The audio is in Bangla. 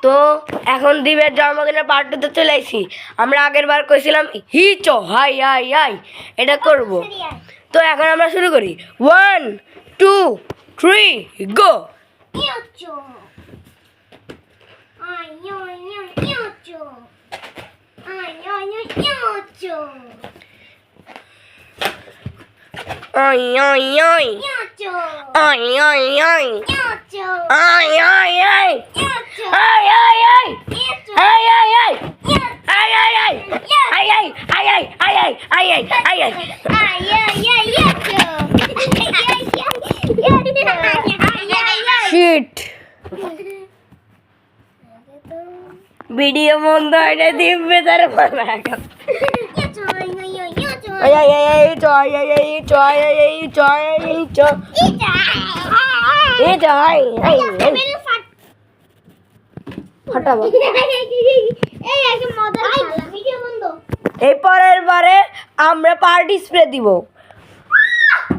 তো এখন দীপের জন্মদিনের পার্টিতে চলে আসি। আমরা আগের বার কইছিলাম হিচো হাই হাই হাই এটা করব। তো এখন আমরা শুরু করি 1 2 3 গো। Oi oi oi. Oi oi oi. Oi oi oi. Oi oi oi. Oi oi oi. Ai ai ai. Ai ai ai ai ai ai ai ai ai. Shit. Video বন্ধ হয়ে দিবে তার মারা গেল। Ay ay ay ay joy ay ay joy ay ay joy ay joy এই joy ay ফাটাবো এই পরের বারে আমরা পার্টি স্প্রে দিব।